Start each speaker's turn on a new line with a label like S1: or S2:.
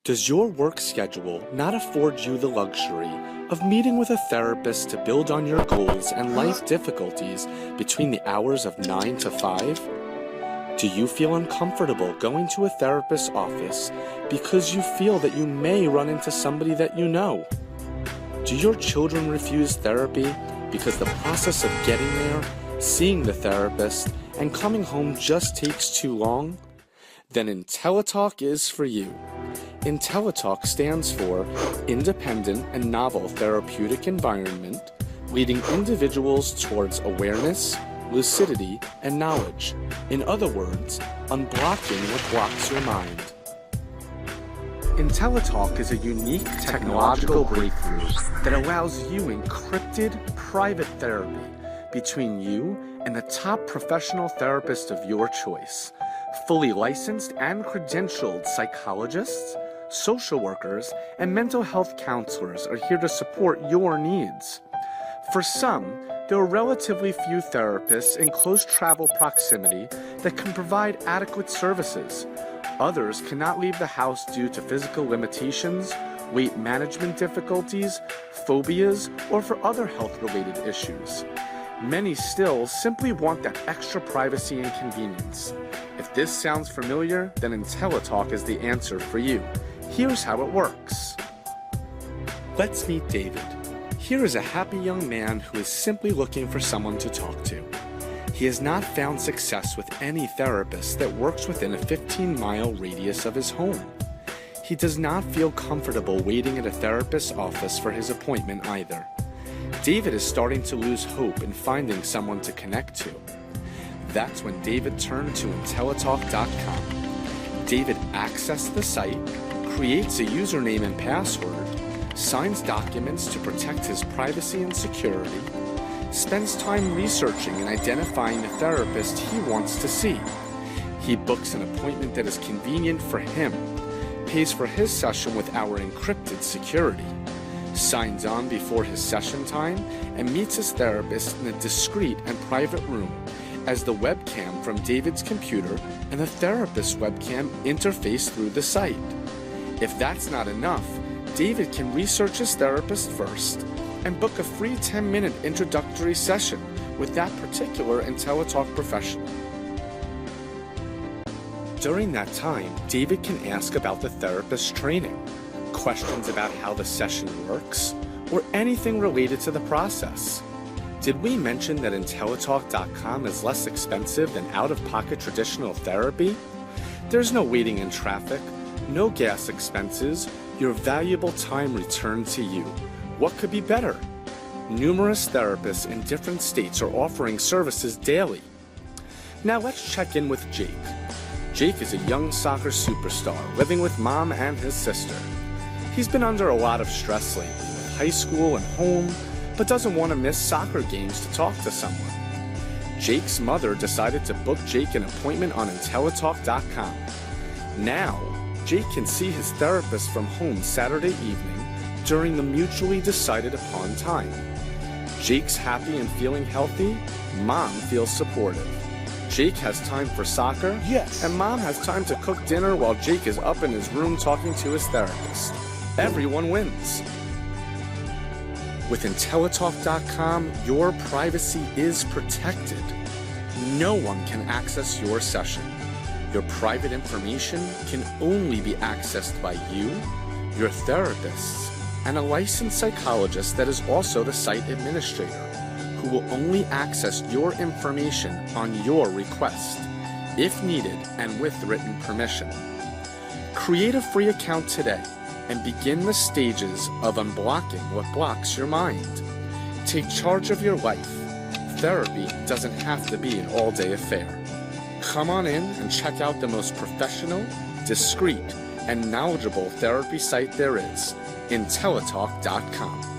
S1: Does your work schedule not afford you the luxury of meeting with a therapist to build on your goals and life difficulties between the hours of 9 to 5? Do you feel uncomfortable going to a therapist's office because you feel that you may run into somebody that you know? Do your children refuse therapy because the process of getting there, seeing the therapist, and coming home just takes too long? Then IntelliTalk is for you. IntelliTalk stands for Independent and Novel Therapeutic Environment, leading individuals towards awareness, lucidity, and knowledge. In other words, unblocking what blocks your mind. IntelliTalk is a unique technological breakthrough that allows you encrypted private therapy between you and the top professional therapist of your choice. Fully licensed and credentialed psychologists, social workers, and mental health counselors are here to support your needs. For some, there are relatively few therapists in close travel proximity that can provide adequate services. Others cannot leave the house due to physical limitations, weight management difficulties, phobias, or for other health-related issues. Many still simply want that extra privacy and convenience. If this sounds familiar, then IntelliTalk is the answer for you. Here's how it works. Let's meet David. Here is a happy young man who is simply looking for someone to talk to. He has not found success with any therapist that works within a 15-mile radius of his home. He does not feel comfortable waiting at a therapist's office for his appointment either. David is starting to lose hope in finding someone to connect to. That's when David turned to IntelliTalk.com. David accessed the site, creates a username and password, signs documents to protect his privacy and security, spends time researching and identifying the therapist he wants to see. He books an appointment that is convenient for him, pays for his session with our encrypted security, signs on before his session time, and meets his therapist in a discreet and private room as the webcam from David's computer and the therapist's webcam interface through the site. If that's not enough, David can research his therapist first and book a free 10-minute introductory session with that particular IntelliTalk professional. During that time, David can ask about the therapist's training, questions about how the session works, or anything related to the process. Did we mention that IntelliTalk.com is less expensive than out-of-pocket traditional therapy? There's no waiting in traffic, no gas expenses, your valuable time returned to you. What could be better? Numerous therapists in different states are offering services daily. Now let's check in with Jake. Jake is a young soccer superstar living with mom and his sister. He's been under a lot of stress lately with high school and home, but doesn't want to miss soccer games to talk to someone. Jake's mother decided to book Jake an appointment on IntelliTalk.com. Now, Jake can see his therapist from home Saturday evening during the mutually decided upon time. Jake's happy and feeling healthy, mom feels supportive. Jake has time for soccer,
S2: yes,
S1: and mom has time to cook dinner while Jake is up in his room talking to his therapist. Everyone wins. With IntelliTalk.com, your privacy is protected. No one can access your session. Your private information can only be accessed by you, your therapists, and a licensed psychologist that is also the site administrator, who will only access your information on your request, if needed and with written permission. Create a free account today and begin the stages of unblocking what blocks your mind. Take charge of your life. Therapy doesn't have to be an all-day affair. Come on in and check out the most professional, discreet, and knowledgeable therapy site there is, IntelliTalk.com.